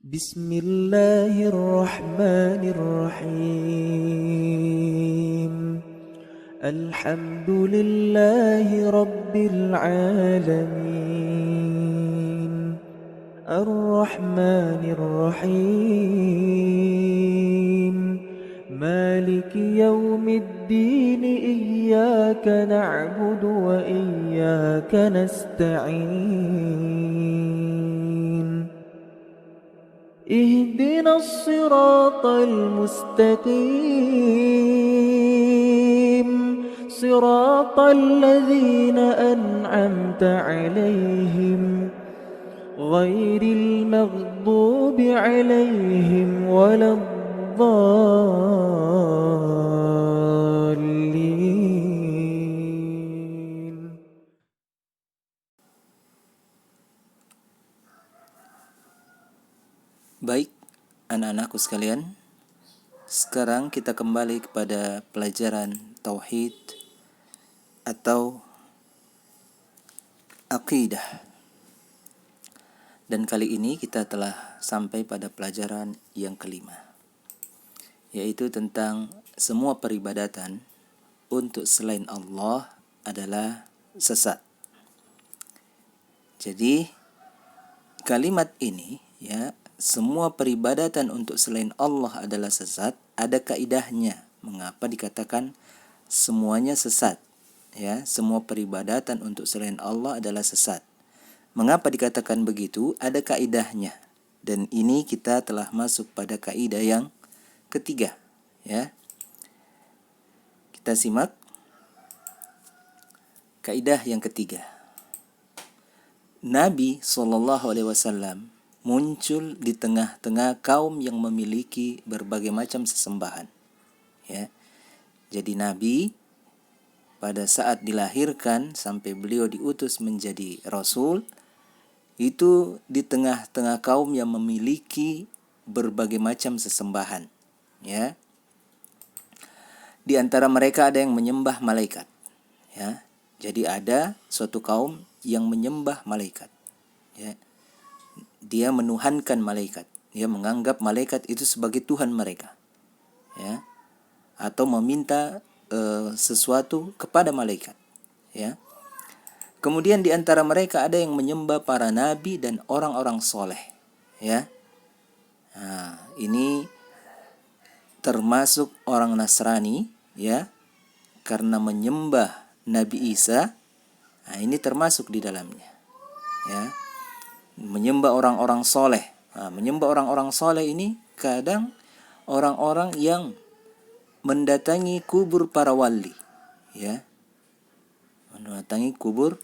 بسم الله الرحمن الرحيم الحمد لله رب العالمين الرحمن الرحيم مالك يوم الدين إياك نعبد وإياك نستعين اهدنا الصراط المستقيم صراط الذين أنعمت عليهم غير المغضوب عليهم ولا الضالين. Baik, anak-anakku sekalian, sekarang kita kembali kepada pelajaran Tauhid atau Aqidah. Dan kali ini kita telah sampai pada pelajaran yang kelima, yaitu tentang semua peribadatan untuk selain Allah adalah sesat. Jadi, kalimat ini ya, semua peribadatan untuk selain Allah adalah sesat, ada kaidahnya. Mengapa dikatakan semuanya sesat? Ya, semua peribadatan untuk selain Allah adalah sesat. Mengapa dikatakan begitu? Ada kaidahnya. Dan ini kita telah masuk pada kaidah yang ketiga, ya. Kita simak kaidah yang ketiga. Nabi SAW muncul di tengah-tengah kaum yang memiliki berbagai macam sesembahan. Ya. Jadi Nabi pada saat dilahirkan sampai beliau diutus menjadi Rasul, itu di tengah-tengah kaum yang memiliki berbagai macam sesembahan. Ya. Di antara mereka ada yang menyembah malaikat. Ya. Jadi ada suatu kaum yang menyembah malaikat. Ya. Dia menuhankan malaikat. Dia menganggap malaikat itu sebagai Tuhan mereka. Ya. Atau meminta sesuatu kepada malaikat. Ya. Kemudian di antara mereka ada yang menyembah para nabi dan orang-orang soleh. Ya. Nah, ini termasuk orang Nasrani, ya, karena menyembah Nabi Isa. Nah, ini termasuk di dalamnya. Ya. Menyembah orang-orang soleh. Nah, menyembah orang-orang soleh ini kadang orang-orang yang mendatangi kubur para wali, ya, mendatangi kubur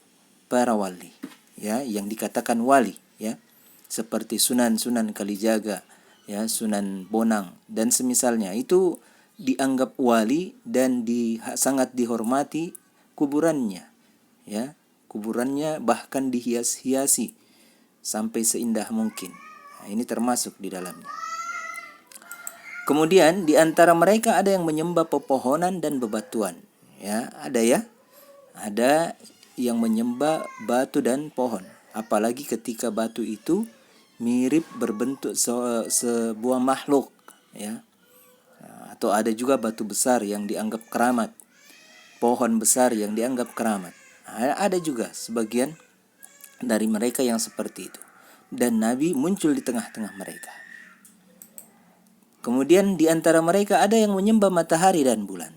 para wali, ya, yang dikatakan wali, ya, seperti Sunan Kalijaga, ya, Sunan Bonang dan semisalnya, itu dianggap wali dan sangat dihormati kuburannya, ya, kuburannya bahkan dihias-hiasi sampai seindah mungkin. Nah, ini termasuk di dalamnya. Kemudian di antara mereka ada yang menyembah pepohonan dan bebatuan. Ya, ada ya. Ada yang menyembah batu dan pohon. Apalagi ketika batu itu mirip berbentuk sebuah makhluk, ya. Atau ada juga batu besar yang dianggap keramat. Pohon besar yang dianggap keramat. Ada juga sebagian dari mereka yang seperti itu. Dan Nabi muncul di tengah-tengah mereka. Kemudian di antara mereka ada yang menyembah matahari dan bulan.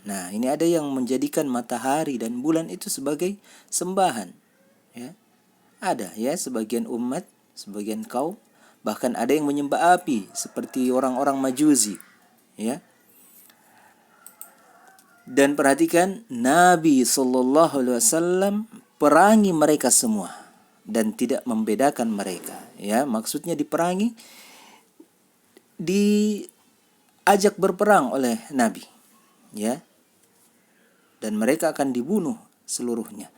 Nah, ini ada yang menjadikan matahari dan bulan itu sebagai sembahan. Ya. Ada ya sebagian umat, sebagian kaum, bahkan ada yang menyembah api seperti orang-orang Majusi. Ya. Dan perhatikan, Nabi SAW perangi mereka semua dan tidak membedakan mereka. Ya, maksudnya diperangi, diajak berperang oleh Nabi, ya, dan mereka akan dibunuh seluruhnya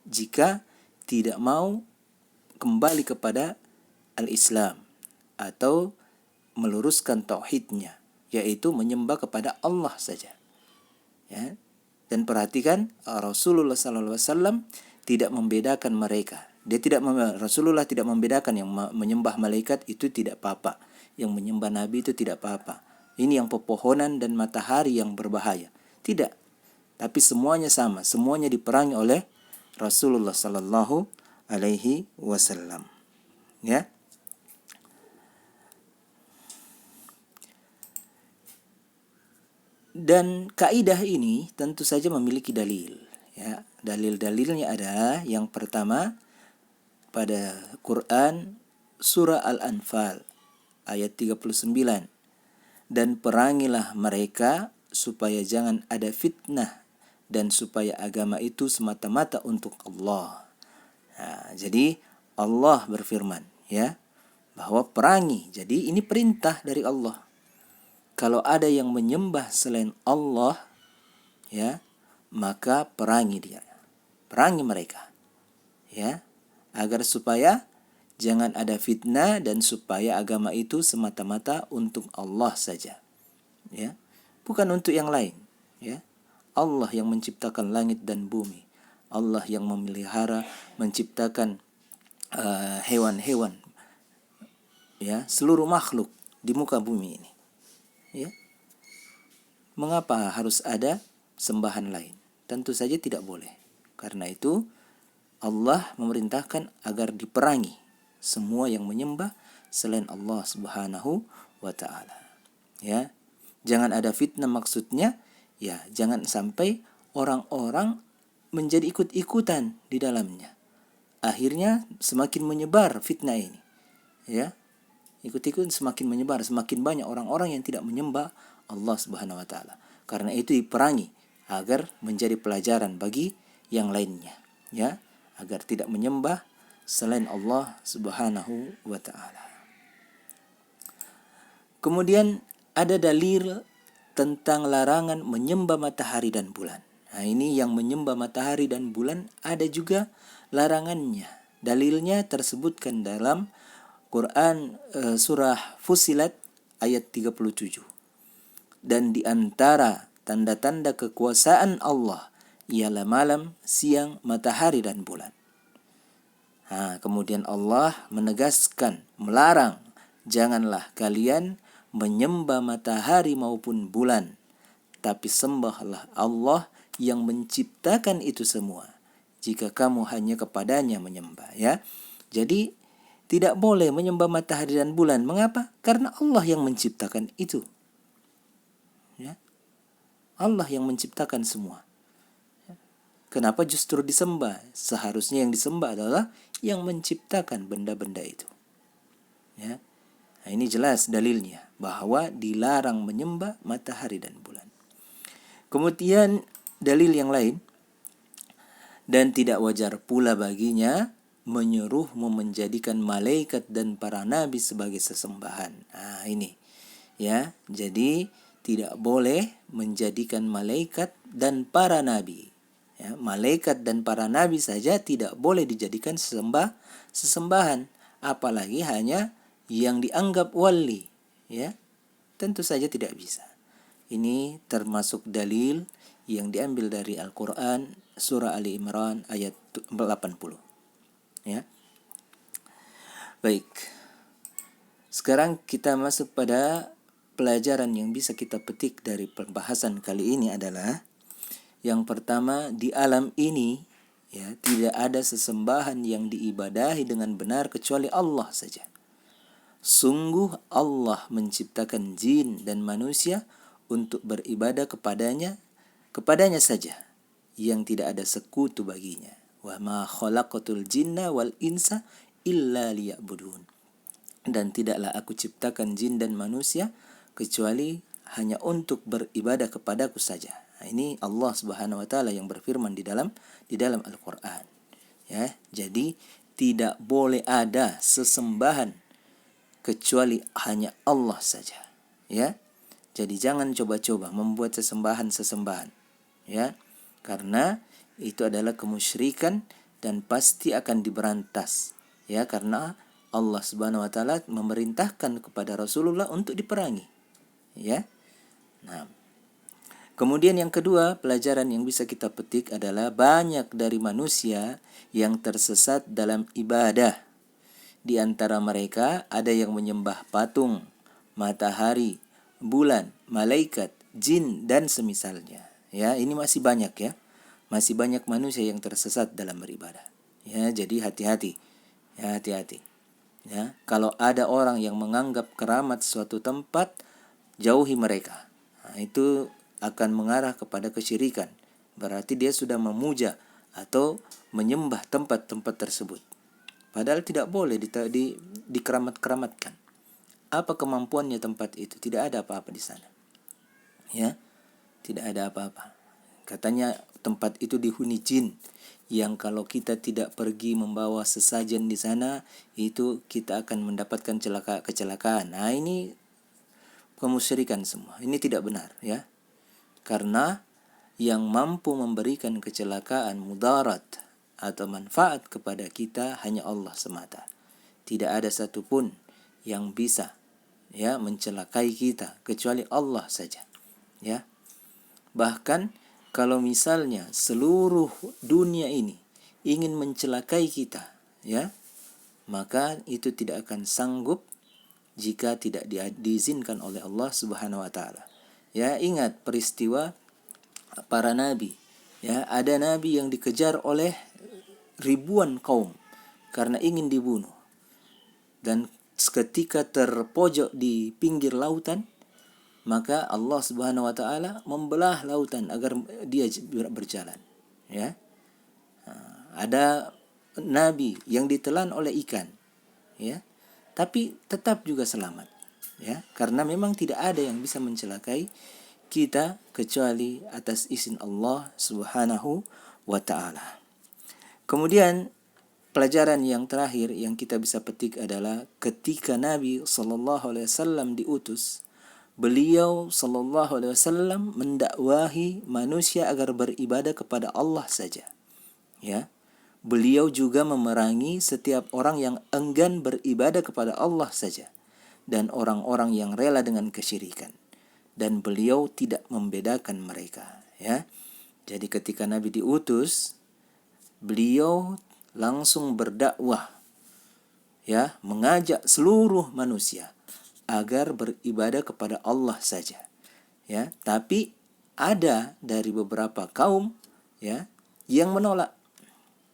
jika tidak mau kembali kepada al-Islam atau meluruskan tauhidnya, yaitu menyembah kepada Allah saja. Ya. Dan perhatikan, Rasulullah SAW tidak membedakan mereka. Rasulullah tidak membedakan yang menyembah malaikat itu tidak apa-apa, yang menyembah nabi itu tidak apa-apa. Ini yang pepohonan dan matahari yang berbahaya. Tidak. Tapi semuanya sama, semuanya diperangi oleh Rasulullah sallallahu alaihi wasallam. Ya. Dan kaidah ini tentu saja memiliki dalil. Ya, dalil-dalilnya ada yang pertama pada Quran surah Al-Anfal ayat 39. Dan perangilah mereka supaya jangan ada fitnah dan supaya agama itu semata-mata untuk Allah. Nah, jadi Allah berfirman ya bahwa perangi. Jadi ini perintah dari Allah. Kalau ada yang menyembah selain Allah, ya, maka perangi dia. Perangi mereka. Ya, agar supaya jangan ada fitnah dan supaya agama itu semata-mata untuk Allah saja. Ya. Bukan untuk yang lain, ya. Allah yang menciptakan langit dan bumi. Allah yang memelihara, menciptakan hewan-hewan, ya, seluruh makhluk di muka bumi ini. Ya. Mengapa harus ada sembahan lain? Tentu saja tidak boleh. Karena itu Allah memerintahkan agar diperangi semua yang menyembah selain Allah Subhanahu wa taala. Ya. Jangan ada fitnah, maksudnya ya jangan sampai orang-orang menjadi ikut-ikutan di dalamnya. Akhirnya semakin menyebar fitnah ini. Ya. Ikut-ikut semakin menyebar, semakin banyak orang-orang yang tidak menyembah Allah Subhanahu wa taala. Karena itu diperangi agar menjadi pelajaran bagi yang lainnya, ya, agar tidak menyembah selain Allah Subhanahu wa taala. Kemudian ada dalil tentang larangan menyembah matahari dan bulan. Nah, ini yang menyembah matahari dan bulan ada juga larangannya. Dalilnya tersebutkan dalam Quran surah Fussilat ayat 37. Dan di antara tanda-tanda kekuasaan Allah ialah malam, siang, matahari dan bulan. Nah, kemudian Allah menegaskan, melarang, janganlah kalian menyembah matahari maupun bulan, tapi sembahlah Allah yang menciptakan itu semua, jika kamu hanya kepadanya menyembah. Ya, jadi tidak boleh menyembah matahari dan bulan. Mengapa? Karena Allah yang menciptakan itu. Ya. Allah yang menciptakan semua. Kenapa justru disembah? Seharusnya yang disembah adalah yang menciptakan benda-benda itu. Ya. Nah, ini jelas dalilnya bahwa dilarang menyembah matahari dan bulan. Kemudian dalil yang lain, dan tidak wajar pula baginya menyuruhmu menjadikan malaikat dan para nabi sebagai sesembahan. Nah, ini ya, jadi tidak boleh menjadikan malaikat dan para nabi. Ya, malaikat dan para nabi saja tidak boleh dijadikan sesembahan, apalagi hanya yang dianggap wali. Ya, tentu saja tidak bisa. Ini termasuk dalil yang diambil dari Al-Quran surah Ali Imran ayat 80. Ya. Baik. Sekarang kita masuk pada pelajaran yang bisa kita petik dari pembahasan kali ini adalah yang pertama, di alam ini ya tidak ada sesembahan yang diibadahi dengan benar kecuali Allah saja. Sungguh Allah menciptakan jin dan manusia untuk beribadah kepadanya saja, yang tidak ada sekutu baginya. Wa ma khalaqatul jinna wal insa illa liya'budun. Dan tidaklah aku ciptakan jin dan manusia kecuali hanya untuk beribadah kepadaku saja. Nah, ini Allah Subhanahu wa taala yang berfirman di dalam Al-Qur'an. Ya, jadi tidak boleh ada sesembahan kecuali hanya Allah saja. Ya. Jadi jangan coba-coba membuat sesembahan. Ya. Karena itu adalah kemusyrikan dan pasti akan diberantas. Ya, karena Allah Subhanahu wa taala memerintahkan kepada Rasulullah untuk diperangi. Ya. Nah, Kemudian yang kedua, pelajaran yang bisa kita petik adalah banyak dari manusia yang tersesat dalam ibadah. Di antara mereka ada yang menyembah patung, matahari, bulan, malaikat, jin dan semisalnya. Ya, ini masih banyak ya. Masih banyak manusia yang tersesat dalam beribadah. Ya, jadi hati-hati. Ya, hati-hati. Ya, kalau ada orang yang menganggap keramat suatu tempat, jauhi mereka. Nah, itu akan mengarah kepada kesyirikan. Berarti dia sudah memuja atau menyembah tempat-tempat tersebut. Padahal tidak boleh dikeramat-keramatkan. Apa kemampuannya tempat itu? Tidak ada apa-apa di sana. Ya, tidak ada apa-apa. Katanya tempat itu dihuni jin, yang kalau kita tidak pergi membawa sesajen di sana, itu kita akan mendapatkan kecelakaan. Nah, ini kemusyrikan semua. Ini tidak benar ya. Karena yang mampu memberikan kecelakaan, mudarat atau manfaat kepada kita hanya Allah semata. Tidak ada satupun yang bisa ya mencelakai kita kecuali Allah saja. Ya. Bahkan kalau misalnya seluruh dunia ini ingin mencelakai kita, ya, maka itu tidak akan sanggup jika tidak diizinkan oleh Allah Subhanahu wa taala. Ya, ingat peristiwa para nabi. Ya, ada nabi yang dikejar oleh ribuan kaum karena ingin dibunuh. Dan ketika terpojok di pinggir lautan, maka Allah Subhanahu wa taala membelah lautan agar dia berjalan. Ya. Ada nabi yang ditelan oleh ikan, ya. Tapi tetap juga selamat. Ya, karena memang tidak ada yang bisa mencelakai kita kecuali atas izin Allah Subhanahu wa taala. Kemudian pelajaran yang terakhir yang kita bisa petik adalah ketika Nabi sallallahu alaihi wasallam diutus, beliau sallallahu alaihi wasallam mendakwahi manusia agar beribadah kepada Allah saja. Ya. Beliau juga memerangi setiap orang yang enggan beribadah kepada Allah saja dan orang-orang yang rela dengan kesyirikan, dan beliau tidak membedakan mereka, ya. Jadi ketika Nabi diutus, beliau langsung berdakwah, ya, mengajak seluruh manusia agar beribadah kepada Allah saja, ya. Tapi ada dari beberapa kaum, ya, yang menolak,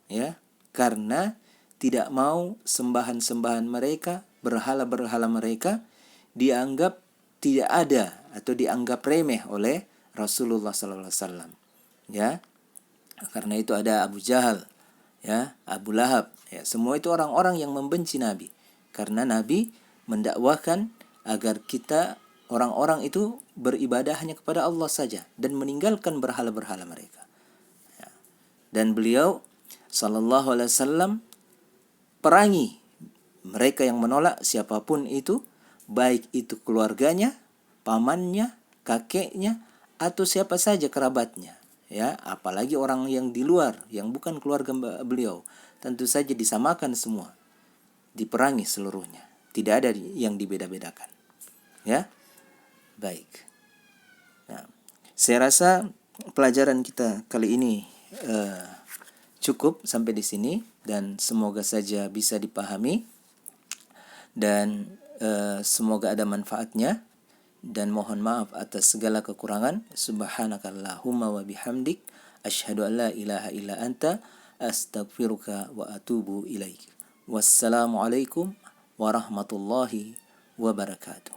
ya, karena tidak mau sembahan-sembahan mereka, berhala-berhala mereka dianggap tidak ada atau dianggap remeh oleh Rasulullah sallallahu alaihi wasallam. Ya. Karena itu ada Abu Jahal, ya, Abu Lahab, ya, semua itu orang-orang yang membenci Nabi. Karena Nabi mendakwahkan agar kita orang-orang itu beribadah hanya kepada Allah saja dan meninggalkan berhala-berhala mereka. Ya. Dan beliau sallallahu alaihi wasallam perangi mereka yang menolak, siapapun itu, baik itu keluarganya, pamannya, kakeknya, atau siapa saja kerabatnya, ya, apalagi orang yang di luar yang bukan keluarga beliau, tentu saja disamakan semua, diperangi seluruhnya, tidak ada yang dibeda-bedakan, ya. Baik. Nah, saya rasa pelajaran kita kali ini cukup sampai di sini, dan semoga saja bisa dipahami dan semoga ada manfaatnya, dan mohon maaf atas segala kekurangan. Subhanakallahumma wa bihamdik asyhadu an la ilaha illa anta astaghfiruka wa atubu ilaik. Wassalamualaikum warahmatullahi wabarakatuh.